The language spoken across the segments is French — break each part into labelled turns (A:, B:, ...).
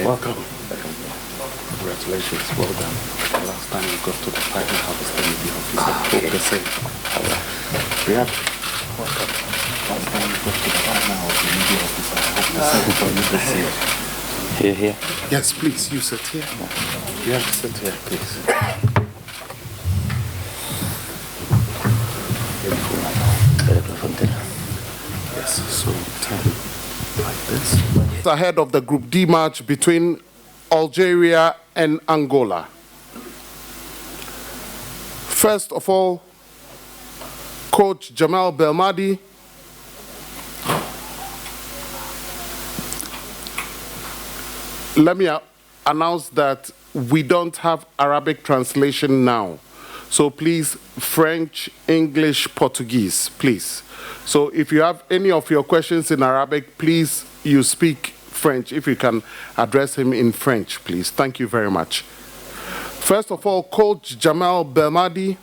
A: Welcome. Congratulations, well done. The last time you got to the final harvest, the media officer told the same. Riyad, welcome. Last time you got to the final of the media officer, I hope the same for you this year.
B: Here.
A: Yes, please, you sit here. Riyad, sit here, please. Yes, so turn like this. Ahead of the Group D match between Algeria and Angola. First of all, Coach Jamal Belmadi. Let me announce that we don't have Arabic translation now. So please, French, English, Portuguese, please. So if you have any of your questions in Arabic, please, you speak French. If you can address him in French, please. Thank you very much. First of all, Coach Jamal Belmadi,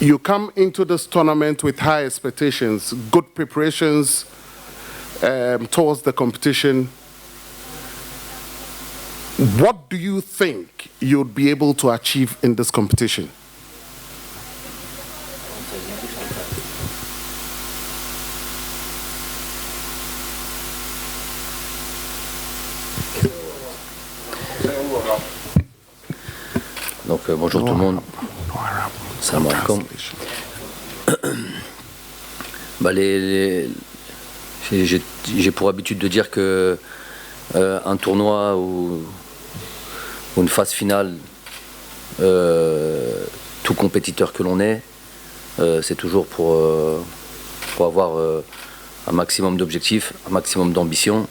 A: you come into this tournament with high expectations, good preparations towards the competition. What do you think you'd be able to achieve in this competition?
B: Donc bonjour tout le monde. Salam alaikum. J'ai pour habitude de dire que un tournoi ou une phase finale, tout compétiteur que l'on est, c'est toujours pour avoir un maximum d'objectifs, un maximum d'ambition,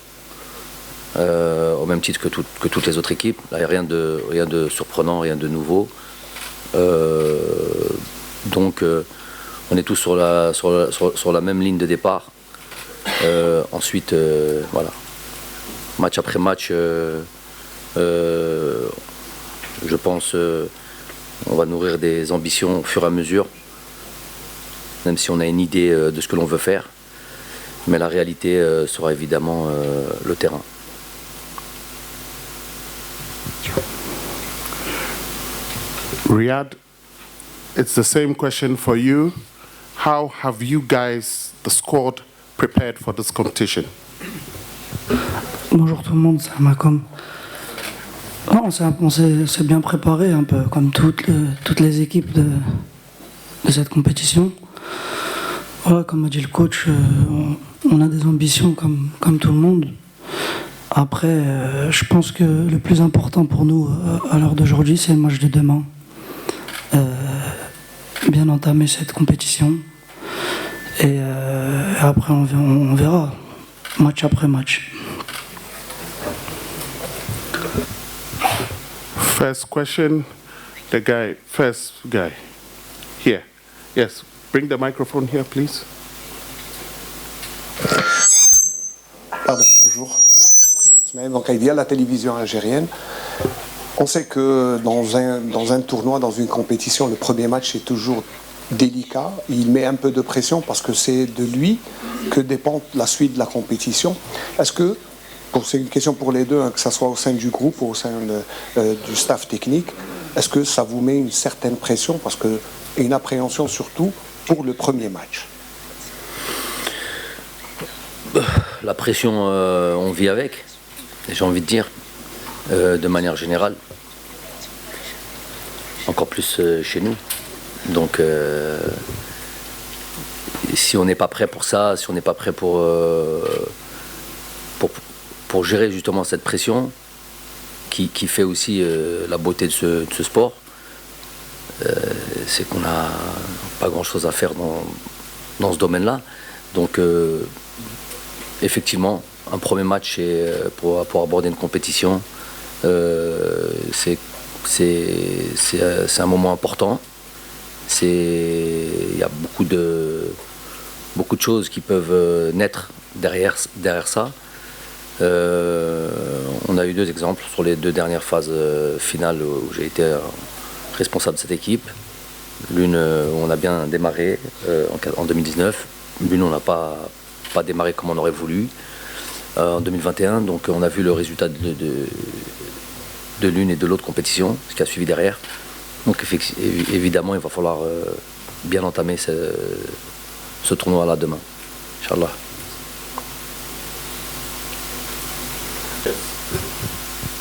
B: au même titre que toutes les autres équipes. Là, il n'y a rien de surprenant, rien de nouveau. Donc on est tous sur la même ligne de départ. Ensuite, voilà. Match après match, je pense on va nourrir des ambitions au fur et à mesure, même si on a une idée de ce que l'on veut faire. Mais la réalité sera évidemment le terrain.
A: Riyad, it's the same question for you. How have you guys, the squad, prepared for this competition?
C: Bonjour tout le monde, c'est Malcolm. On s'est bien préparé, un peu comme toutes les équipes de cette compétition. Voilà, comme a dit le coach, on a des ambitions comme tout le monde. Après, je pense que le plus important pour nous à l'heure d'aujourd'hui, c'est le match de demain. Bien entamer cette compétition. Et après, on verra, match après match.
A: First question, first guy, here. Yes, bring the microphone here, please.
D: Pardon, bonjour. Ismaël Bankaïdia, la télévision algérienne. On sait que dans un tournoi, dans une compétition, le premier match est toujours délicat. Il met un peu de pression parce que c'est de lui que dépend la suite de la compétition. Est-ce que, c'est une question pour les deux, hein, que ce soit au sein du groupe ou au sein du staff technique, est-ce que ça vous met une certaine pression parce que, et une appréhension surtout pour le premier match?
B: La pression, on vit avec, j'ai envie de dire, de manière générale. Encore plus chez nous. Donc, si on n'est pas prêt pour ça, si on n'est pas prêt pour gérer justement cette pression, qui fait aussi la beauté de ce sport, c'est qu'on n'a pas grand-chose à faire dans ce domaine-là. Donc, effectivement, un premier match pour aborder une compétition, c'est un moment important. Il y a beaucoup de choses qui peuvent naître derrière ça. On a eu deux exemples sur les deux dernières phases finales où j'ai été responsable de cette équipe. L'une où on a bien démarré en 2019, l'une où on n'a pas démarré comme on aurait voulu. en 2021. Donc on a vu le résultat de l'une et de l'autre compétition, ce qui a suivi derrière. Donc évidemment, il va falloir bien entamer ce tournoi-là demain, Inch'Allah.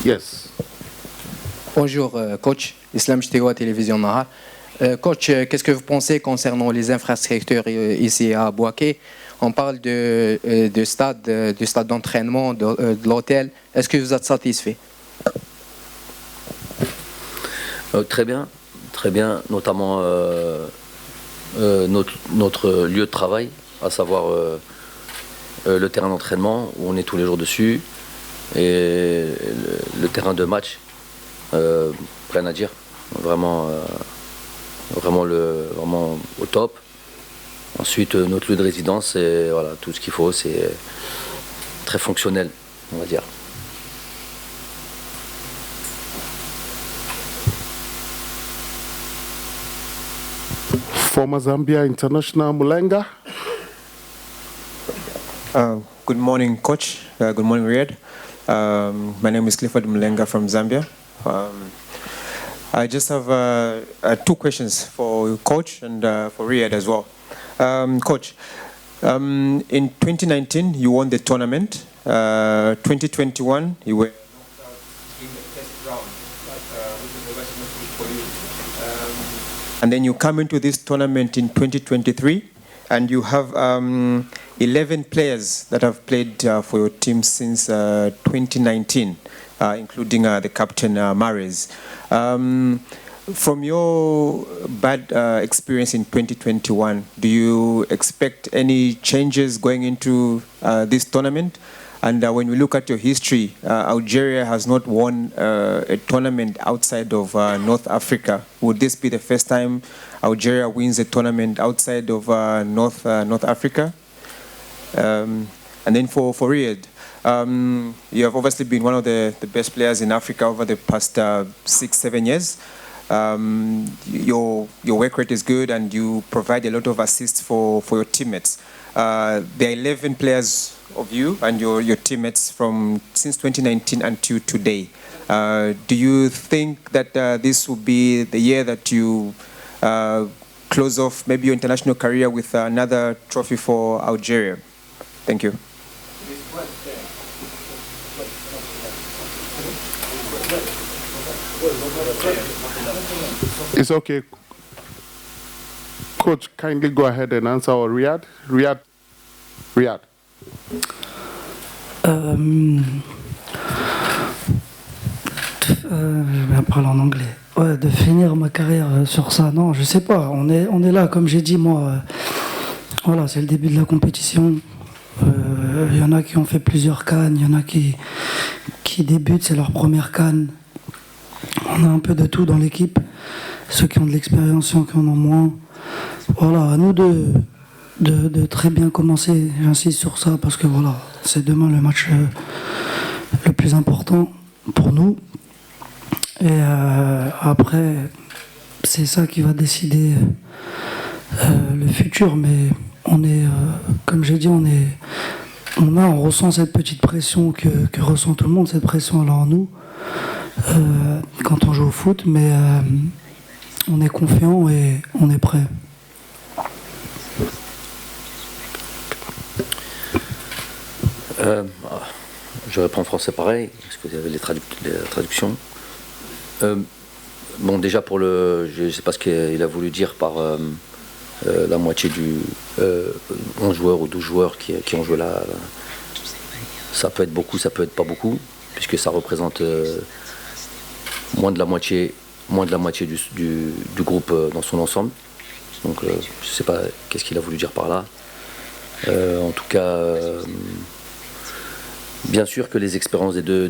A: Yes.
E: Bonjour coach, Islam Chtigo à Télévision Nahar. Coach, qu'est-ce que vous pensez concernant les infrastructures ici à Bouaké? On parle de stade d'entraînement, de l'hôtel. Est-ce que vous êtes satisfait?
B: Très bien, notamment notre lieu de travail, à savoir le terrain d'entraînement où on est tous les jours dessus, et le terrain de match, rien à dire, vraiment au top. Ensuite, notre lieu de résidence, c'est voilà, tout ce qu'il faut, c'est très fonctionnel, on va dire.
A: Former Zambia international Mulenga.
F: Good morning, Coach. Good morning, Riyad. My name is Clifford Mulenga from Zambia. I just have 2 questions for Coach and for Riyad as well. Coach, in 2019 you won the tournament. 2021 you were knocked out in the first round, which was for you. And then you come into this tournament in 2023, and you have 11 players that have played for your team since 2019, including the captain Mahrez. From your bad experience in 2021, do you expect any changes going into this tournament? And when we look at your history, Algeria has not won a tournament outside of North Africa. Would this be the first time Algeria wins a tournament outside of North Africa? And then for Riyad, you have obviously been one of the best players in Africa over the past 6-7 years. Your work rate is good, and you provide a lot of assists for your teammates. There are 11 players of you and your teammates from since 2019 until today. Do you think that this will be the year that you close off maybe your international career with another trophy for Algeria? Thank you.
A: It's okay. Coach, kindly go ahead and answer our Riyad. Riyad.
C: Je vais parler en anglais. Ouais, de finir ma carrière sur ça, non, je sais pas. On est là, comme j'ai dit, moi. Voilà, c'est le début de la compétition. Il y en a qui ont fait plusieurs cannes, il y en a qui débutent, c'est leur première canne. On a un peu de tout dans l'équipe. Ceux qui ont de l'expérience, ceux qui en ont moins. Voilà, à nous de très bien commencer. J'insiste sur ça parce que voilà, c'est demain le match le plus important pour nous. Et après, c'est ça qui va décider le futur. Mais on est, comme j'ai dit, on ressent cette petite pression que ressent tout le monde. Cette pression elle est en nous quand on joue au foot, mais on est confiant et on est prêt.
B: Je réponds en français pareil, parce que vous avez les traductions. Bon, déjà pour je ne sais pas ce qu'il a voulu dire par la moitié du 11 joueurs ou 12 joueurs qui ont joué là. Ça peut être beaucoup, ça peut être pas beaucoup, puisque ça représente moins de la moitié du groupe dans son ensemble. Donc je ne sais pas qu'est-ce qu'il a voulu dire par là. En tout cas, bien sûr que les expériences des deux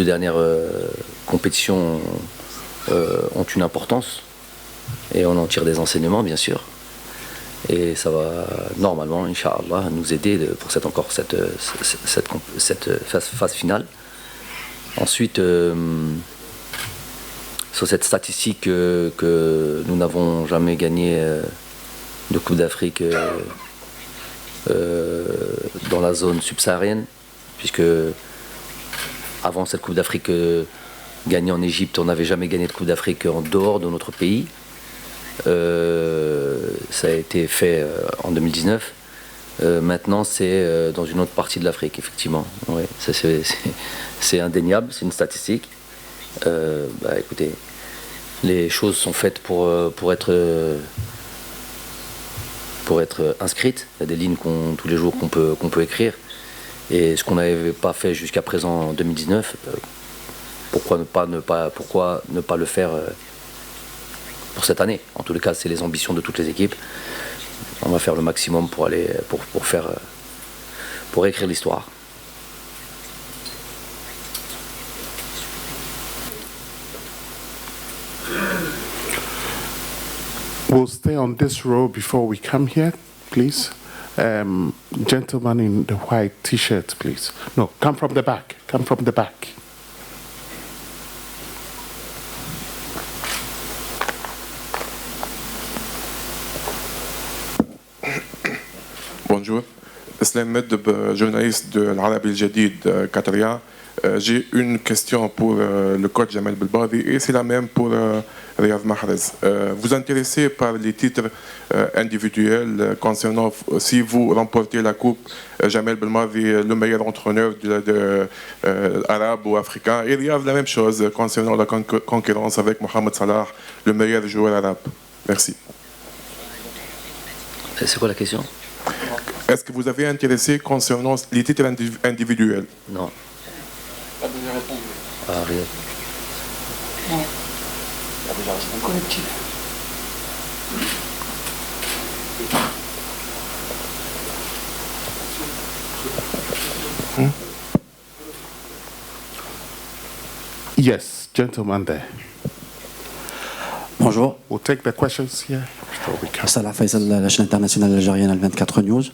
B: dernières compétitions ont une importance, et on en tire des enseignements, bien sûr. Et ça va normalement, Inch'Allah, nous aider pour cette phase finale. Ensuite, sur cette statistique que nous n'avons jamais gagné de Coupe d'Afrique dans la zone subsaharienne, puisque avant cette Coupe d'Afrique gagnée en Égypte, on n'avait jamais gagné de Coupe d'Afrique en dehors de notre pays. Ça a été fait en 2019. Maintenant, c'est dans une autre partie de l'Afrique, effectivement. Ouais, ça, c'est indéniable, c'est une statistique. Écoutez, les choses sont faites pour être inscrites. Il y a des lignes tous les jours qu'on peut écrire. Et ce qu'on n'avait pas fait jusqu'à présent en 2019, pourquoi ne pas le faire pour cette année? En tous les cas, c'est les ambitions de toutes les équipes. On va faire le maximum pour écrire l'histoire.
A: We'll stay on this row before we come here, please. Gentleman in the white T-shirt, please. No, come from the back. Come from the back.
G: Bonjour, Islam Medb, journaliste de l'Arabi El Jadid qatarien. J'ai une question pour le coach Jamel Belmadi et c'est la même pour Riyad Mahrez. Vous intéressez par les titres individuels concernant si vous remportez la coupe, Jamel Belmadi, le meilleur entraîneur arabe ou africain, et Riyad la même chose concernant la concurrence avec Mohamed Salah, le meilleur joueur arabe. Merci.
B: C'est quoi la question?
G: Est-ce que vous avez intéressé concernant les titres individuels?
B: Non. Ah, Riyad.
C: Non. Collectif.
A: Yes, gentleman there.
H: Bonjour.
A: We'll take the questions here.
H: Salah Faisal, la chaîne internationale algérienne Al24 News.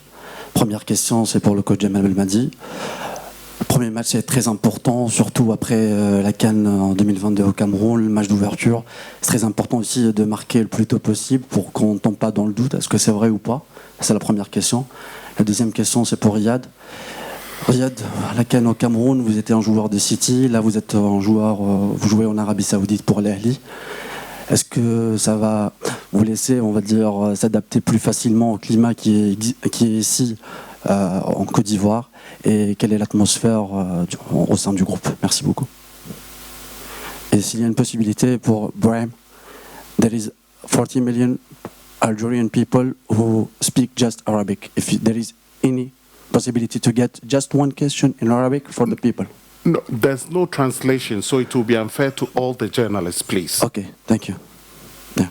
H: Première question, c'est pour le coach Jamel Belmadi. Le premier match est très important, surtout après la CAN en 2022 au Cameroun, le match d'ouverture. C'est très important aussi de marquer le plus tôt possible pour qu'on ne tombe pas dans le doute. Est-ce que c'est vrai ou pas? C'est la première question. La deuxième question, c'est pour Riyad. Riyad, à la CAN au Cameroun, vous étiez un joueur de City. Là, vous êtes un joueur, vous jouez en Arabie Saoudite pour l'Ahli. Est-ce que ça va vous laisser, on va dire, s'adapter plus facilement au climat qui est ici en Côte d'Ivoire? Et quelle est l'atmosphère au sein du groupe? Merci beaucoup. Et s'il y a une possibilité pour Brahim, there is 40 million Algerian people who speak just Arabic. If there is any possibility to get just one question in Arabic for the people.
A: No, there's no translation, so it will be unfair to all the journalists, please.
H: Okay, thank you. Yeah.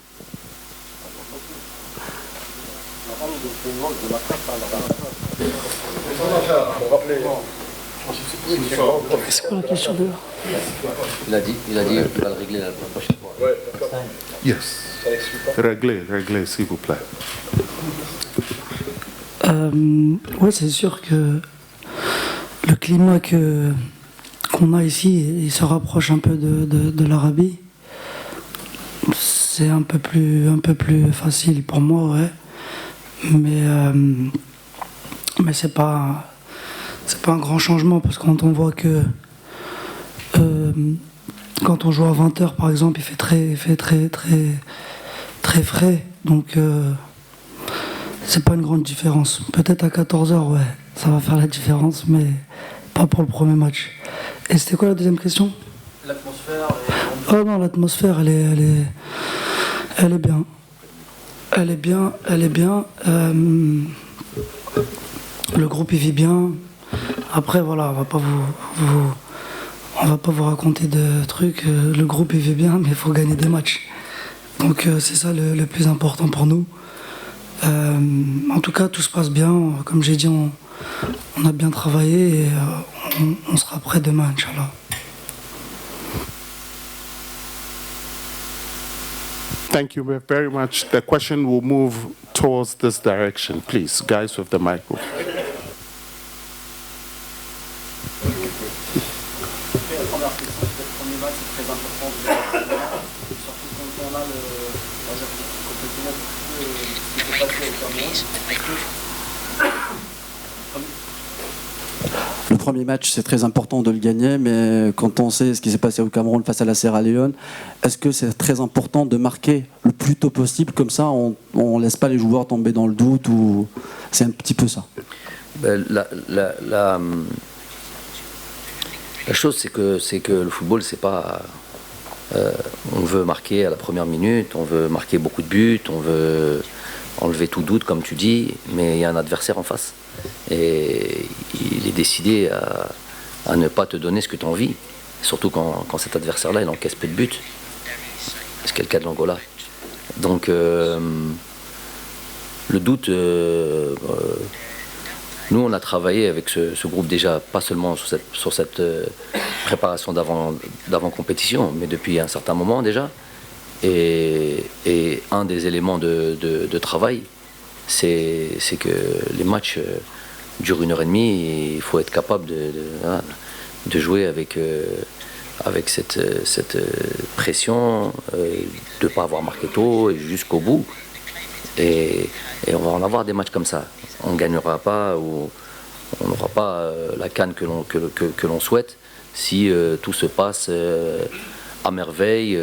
C: C'est quoi la question de...
B: Il a dit qu'il va le régler la prochaine fois.
A: Yes. Réglez, s'il vous plaît.
C: Ouais, c'est sûr que le climat qu'on a ici, il se rapproche un peu de l'Arabie. C'est un peu plus facile pour moi, ouais. Mais c'est pas un grand changement, parce que quand on voit que quand on joue à 20h par exemple, il fait très frais, donc c'est pas une grande différence. Peut-être à 14h, ouais, ça va faire la différence, mais pas pour le premier match. Et c'était quoi la deuxième question? L'atmosphère. Oh non, l'atmosphère, elle est bien. Elle est bien. Le groupe il vit bien. Après voilà, on va pas vous raconter de trucs. Le groupe il vit bien, mais il faut gagner des matchs. Donc c'est ça le plus important pour nous. En tout cas, tout se passe bien. Comme j'ai dit, on a bien travaillé et on sera prêt demain, Inch'Allah.
A: Thank you very much. The question will move towards this direction, please, guys with the microphone.
H: premier match, c'est très important de le gagner, mais quand on sait ce qui s'est passé au Cameroun face à la Sierra Leone, est-ce que c'est très important de marquer le plus tôt possible, comme ça on ne laisse pas les joueurs tomber dans le doute, ou c'est un petit peu ça?
B: La chose, c'est que le football, c'est pas... on veut marquer à la première minute, on veut marquer beaucoup de buts, on veut enlever tout doute, comme tu dis, mais il y a un adversaire en face. Et il est décidé à ne pas te donner ce que tu as envie. Surtout quand cet adversaire-là, il encaisse peu de buts. C'est le cas de l'Angola. Donc, le doute... nous, on a travaillé avec ce groupe déjà, pas seulement sur cette préparation d'avant-compétition, mais depuis un certain moment déjà. Et un des éléments de travail, c'est que les matchs durent 1h30 et il faut être capable de jouer avec cette pression, de ne pas avoir marqué tôt et jusqu'au bout. Et on va en avoir des matchs comme ça. On ne gagnera pas ou on n'aura pas la CAN que l'on souhaite si tout se passe à merveille,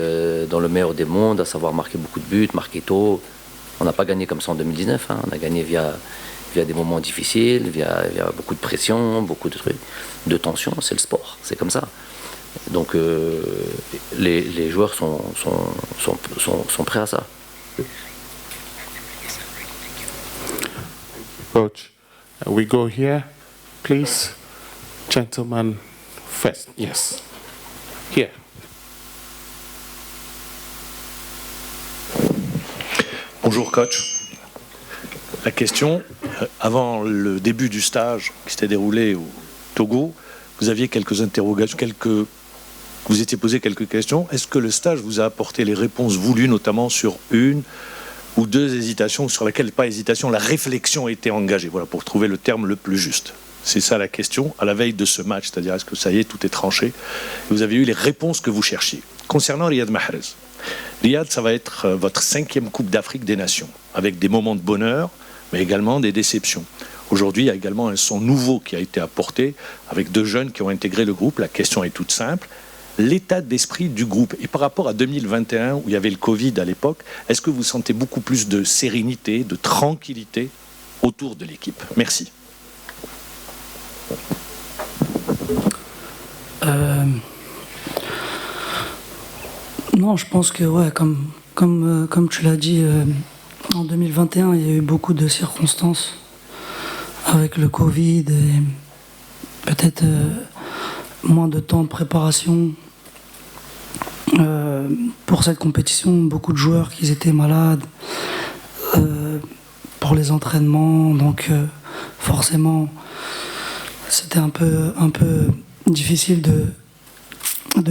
B: dans le meilleur des mondes, à savoir marquer beaucoup de buts, marquer tôt. On n'a pas gagné comme ça en 2019, hein. On a gagné via des moments difficiles, via beaucoup de pression, beaucoup de trucs, de tension. C'est le sport, c'est comme ça. Donc les joueurs sont prêts à ça.
A: Coach, we go here, please. Gentleman first. Yes. Here.
I: Bonjour coach. La question, avant le début du stage qui s'était déroulé au Togo, vous aviez quelques interrogations, vous étiez posé quelques questions. Est-ce que le stage vous a apporté les réponses voulues, notamment sur une ou deux hésitations, sur laquelle, pas hésitation, la réflexion a été engagée, voilà, pour trouver le terme le plus juste. C'est ça la question, à la veille de ce match, c'est-à-dire est-ce que ça y est, tout est tranché. Vous avez eu les réponses que vous cherchiez. Concernant Riyad Mahrez, Riyad, ça va être votre 5e Coupe d'Afrique des Nations, avec des moments de bonheur, mais également des déceptions. Aujourd'hui, il y a également un son nouveau qui a été apporté, avec 2 jeunes qui ont intégré le groupe. La question est toute simple. L'état d'esprit du groupe, et par rapport à 2021 où il y avait le Covid à l'époque, est-ce que vous sentez beaucoup plus de sérénité, de tranquillité autour de l'équipe? Merci.
C: Non, je pense que ouais, comme tu l'as dit, en 2021, il y a eu beaucoup de circonstances avec le Covid et peut-être moins de temps de préparation. Pour cette compétition, beaucoup de joueurs qui étaient malades pour les entraînements, donc forcément c'était un peu difficile de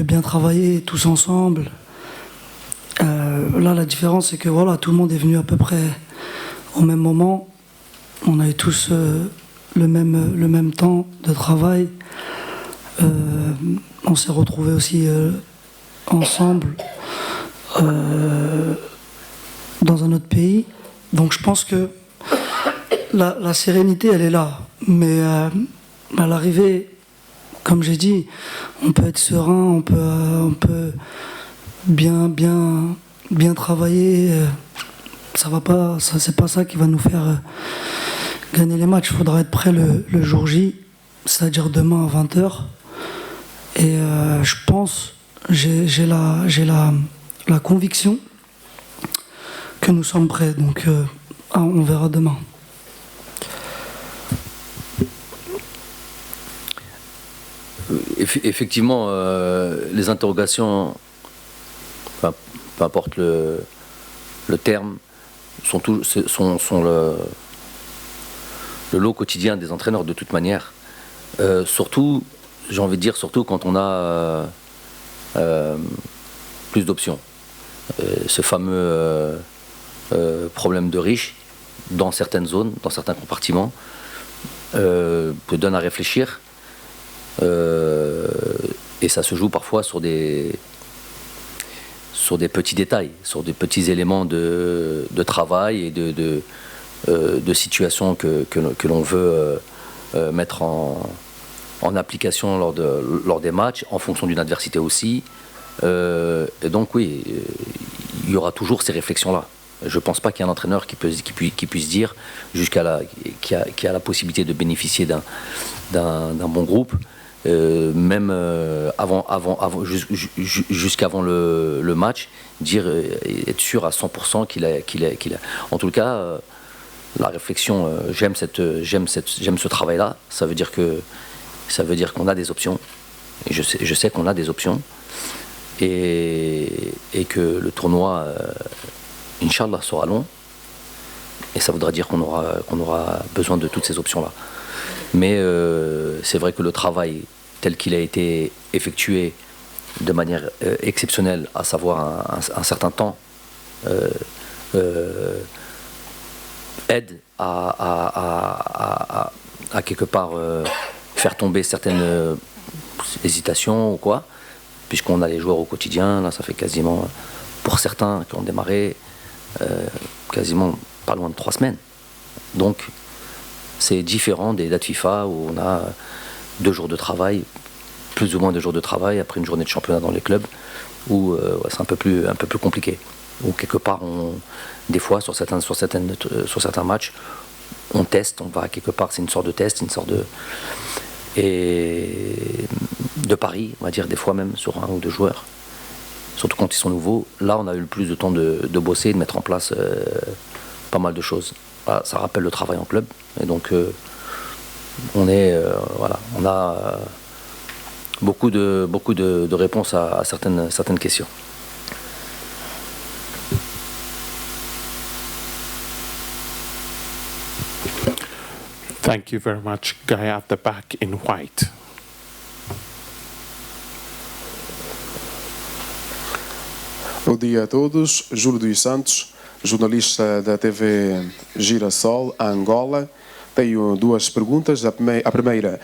C: bien travailler tous ensemble. Là, la différence, c'est que voilà, tout le monde est venu à peu près au même moment. On a eu tous le même temps de travail. On s'est retrouvés aussi ensemble dans un autre pays. Donc je pense que la sérénité, elle est là. Mais à l'arrivée, comme j'ai dit, on peut être serein, on peut bien travailler. Ça va pas, c'est pas ça qui va nous faire gagner les matchs. Il faudra être prêt le jour J, c'est-à-dire demain à 20h. Et je pense, j'ai la conviction que nous sommes prêts. Donc on verra demain.
B: Effectivement, les interrogations, enfin, peu importe le terme, sont le lot quotidien des entraîneurs de toute manière. Surtout, j'ai envie de dire, surtout quand on a plus d'options. Ce fameux problème de riche dans certaines zones, dans certains compartiments, peut donner à réfléchir. Et ça se joue parfois sur des petits détails, sur des petits éléments de travail et de situations que l'on veut mettre en en application lors des matchs, en fonction d'une adversité aussi. Et donc oui, il y aura toujours ces réflexions-là. Je ne pense pas qu'il y ait un entraîneur qui puisse dire, qui a la possibilité de bénéficier d'un bon groupe, même jusqu'avant le match, dire, être sûr à 100% qu'il a. En tout cas, la réflexion, j'aime ce travail-là. Ça veut dire qu'on a des options. Et je sais qu'on a des options. Et que le tournoi, Inch'Allah, sera long. Et ça voudra dire qu'on aura besoin de toutes ces options-là. Mais c'est vrai que le travail tel qu'il a été effectué de manière exceptionnelle, à savoir un certain temps, aide à quelque part faire tomber certaines hésitations ou quoi, puisqu'on a les joueurs au quotidien. Là, ça fait quasiment, pour certains qui ont démarré, quasiment pas loin de 3 semaines. Donc c'est différent des dates FIFA où on a 2 jours de travail, plus ou moins 2 jours de travail après une journée de championnat dans les clubs, où c'est un peu plus compliqué. Où quelque part, des fois sur certains matchs, on teste, on va quelque part, c'est une sorte de test, une sorte de pari, on va dire, des fois même sur 1 ou 2 joueurs. Surtout quand ils sont nouveaux. Là, on a eu le plus de temps de bosser, de mettre en place pas mal de choses. Voilà, ça rappelle le travail en club. Et donc, on a beaucoup de réponses à certaines questions.
A: Thank you very much. Guy at the back in white.
J: Bom dia a todos. Júlio dos Santos, jornalista da TV Girassol, Angola. Tenho 2 perguntas. A primeira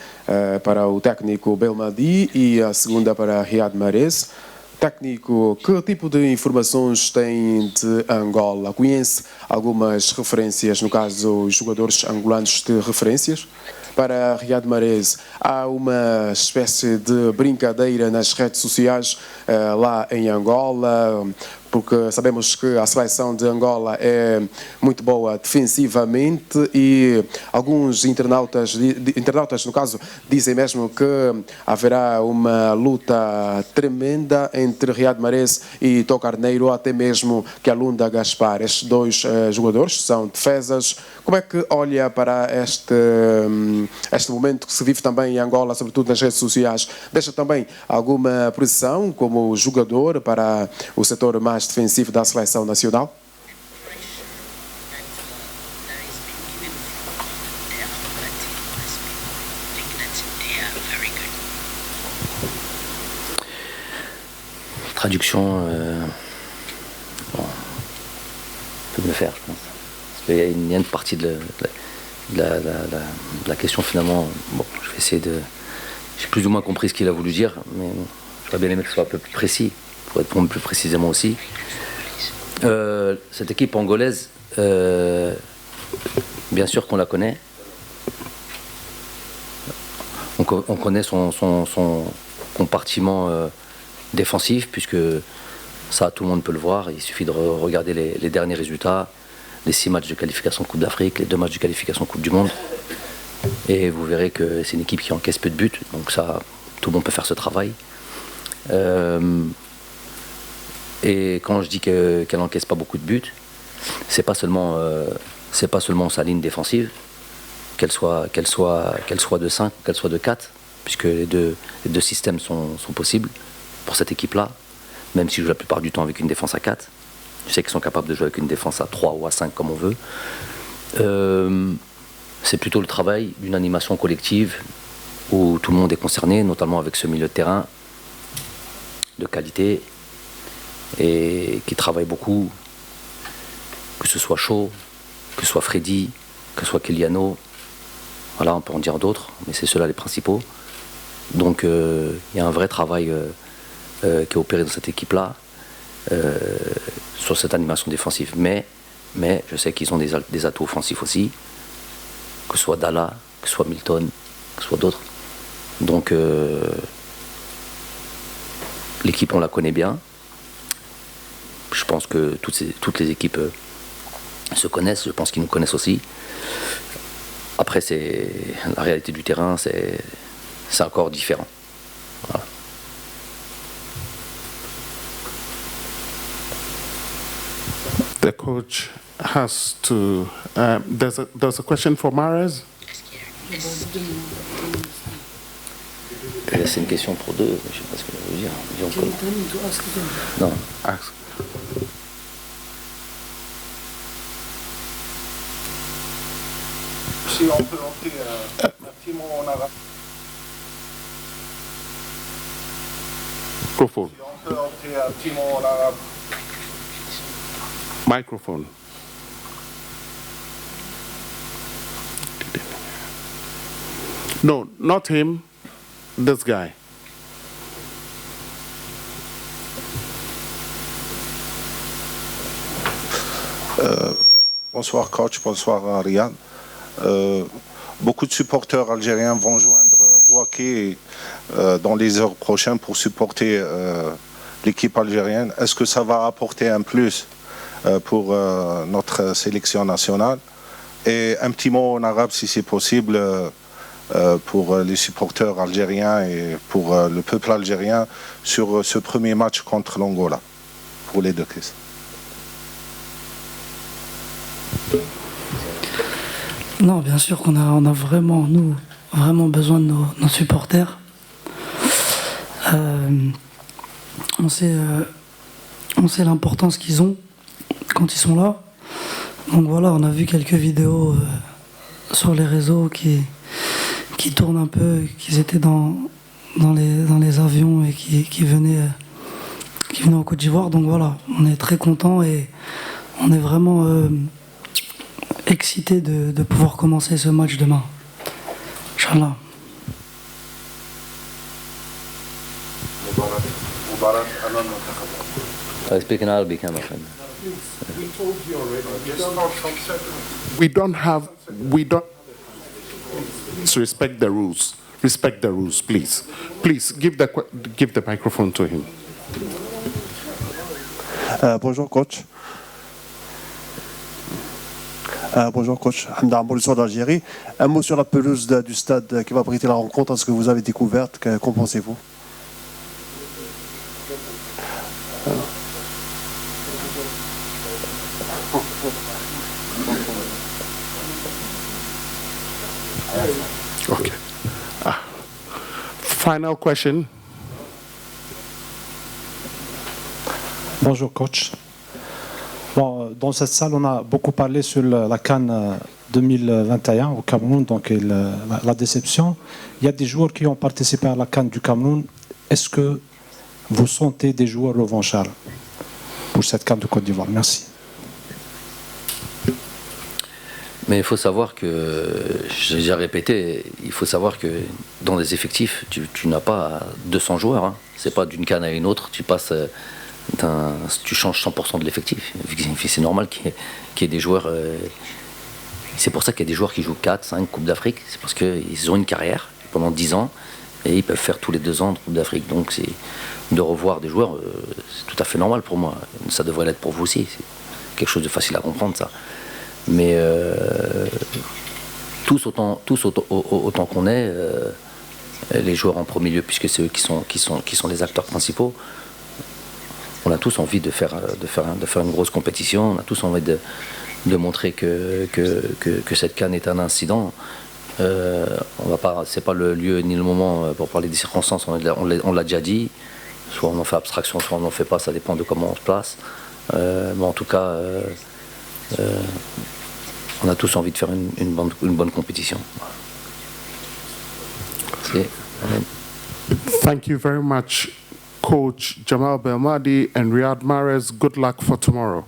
J: para o técnico Belmadi e a segunda para Riyad Mahrez. Técnico, que tipo de informações tem de Angola? Conhece algumas referências, no caso, os jogadores angolanos de referências? Para Riyad Mahrez, há uma espécie de brincadeira nas redes sociais lá em Angola, porque sabemos que a seleção de Angola é muito boa defensivamente e alguns internautas no caso, dizem mesmo que haverá uma luta tremenda entre Riyad Mahrez e Tó Carneiro, ou até mesmo Kialunda Gaspar. Estes 2 jogadores são defesas. Como é que olha para este momento que se vive também em Angola, sobretudo nas redes sociais? Deixa também alguma pressão como jogador para o setor mais defensivo da seleção nacional?
B: Traduction, bon, peut me le faire, je pense. Parce qu'il y a une partie de la question finalement. Bon, je vais essayer de. J'ai plus ou moins compris ce qu'il a voulu dire, mais bon, j'aurais bien aimé que ce soit un peu plus précis, pour répondre plus précisément aussi. Cette équipe angolaise, bien sûr qu'on la connaît. On connaît son compartiment défensif, puisque ça, tout le monde peut le voir. Il suffit de regarder les derniers résultats, les 6 matchs de qualification Coupe d'Afrique, les 2 matchs de qualification Coupe du Monde. Et vous verrez que c'est une équipe qui encaisse peu de buts. Donc ça, tout le monde peut faire ce travail. Et quand je dis qu'elle n'encaisse pas beaucoup de buts, c'est pas seulement sa ligne défensive, qu'elle soit de 5, qu'elle soit de 4, puisque les deux systèmes sont possibles pour cette équipe-là, même s'ils jouent la plupart du temps avec une défense à 4. Je sais qu'ils sont capables de jouer avec une défense à 3 ou à 5 comme on veut. C'est plutôt le travail d'une animation collective où tout le monde est concerné, notamment avec ce milieu de terrain de qualité et qui travaille beaucoup, que ce soit Shaw, que ce soit Freddy, que ce soit Kiliano. Voilà, on peut en dire d'autres, mais c'est ceux-là les principaux. Donc il y a un vrai travail qui est opéré dans cette équipe-là, sur cette animation défensive. Mais je sais qu'ils ont des atouts offensifs aussi, que ce soit Dalla, que ce soit Milton, que ce soit d'autres. Donc l'équipe, on la connaît bien. Je pense que toutes les équipes se connaissent, je pense qu'ils nous connaissent aussi. Après, c'est la réalité du terrain, c'est encore différent. Voilà.
A: The coach has to. There's a question for Mahrez.
B: C'est une question pour deux, je ne sais pas ce que ça veut dire. Non.
A: Ask.
K: Si on peut entrer un petit mot en arabe.
A: Microphone.
K: Si on peut entrer un petit mot en arabe.
A: Microphone. No, not him. This guy.
K: Bonsoir coach, bonsoir Riyad. Beaucoup de supporters algériens vont joindre Bouaké dans les heures prochaines pour supporter l'équipe algérienne. Est-ce que ça va apporter un plus pour notre sélection nationale? Et un petit mot en arabe si c'est possible pour les supporters algériens et pour le peuple algérien sur ce premier match contre l'Angola, pour les deux questions.
C: Non, bien sûr qu'on a vraiment, nous, vraiment besoin de nos supporters. On sait l'importance qu'ils ont quand ils sont là. Donc voilà, on a vu quelques vidéos sur les réseaux qui tournent un peu, qu'ils étaient dans les avions et qui venaient en Côte d'Ivoire. Donc voilà, on est très contents et on est vraiment excités de pouvoir commencer ce match demain. Inch'Allah.
B: Speak in Arabic, my friend.
A: We don't. Respect the rules. Respect the rules, please. Please give the microphone to him.
L: Bonjour coach. Bonjour coach, Hamda Amboulissou d'Algérie. Un mot sur la pelouse du stade qui va abriter la rencontre, ce que vous avez découverte, qu'en pensez-vous?
A: Okay. Final question.
M: Bonjour coach. Bon, dans cette salle, on a beaucoup parlé sur la CAN 2021 au Cameroun, donc la déception. Il y a des joueurs qui ont participé à la CAN du Cameroun. Est-ce que vous sentez des joueurs revanchards pour cette CAN de Côte d'Ivoire? Merci.
B: Mais il faut savoir que, j'ai déjà répété, il faut savoir que dans les effectifs, tu n'as pas 200 joueurs. Hein. C'est pas d'une CAN à une autre, tu changes 100% de l'effectif. C'est normal qu'il y ait des joueurs. C'est pour ça qu'il y a des joueurs qui jouent 4, 5 Coupes d'Afrique. C'est parce qu'ils ont une carrière pendant 10 ans et ils peuvent faire tous les 2 ans de Coupe d'Afrique. Donc de revoir des joueurs, c'est tout à fait normal pour moi. Ça devrait l'être pour vous aussi. C'est quelque chose de facile à comprendre, ça. Mais tous autant qu'on est, les joueurs en premier lieu, puisque c'est eux qui sont les acteurs principaux, on a tous envie de faire une grosse compétition, on a tous envie de montrer que cette CAN est un incident. C'est pas le lieu ni le moment pour parler des circonstances, on l'a déjà dit, soit on en fait abstraction, soit on n'en fait pas, ça dépend de comment on se place. Mais en tout cas, on a tous envie de faire une bonne compétition.
A: Thank you very much, Coach Jamal Belmadi and Riyad Mahrez. Good luck for tomorrow.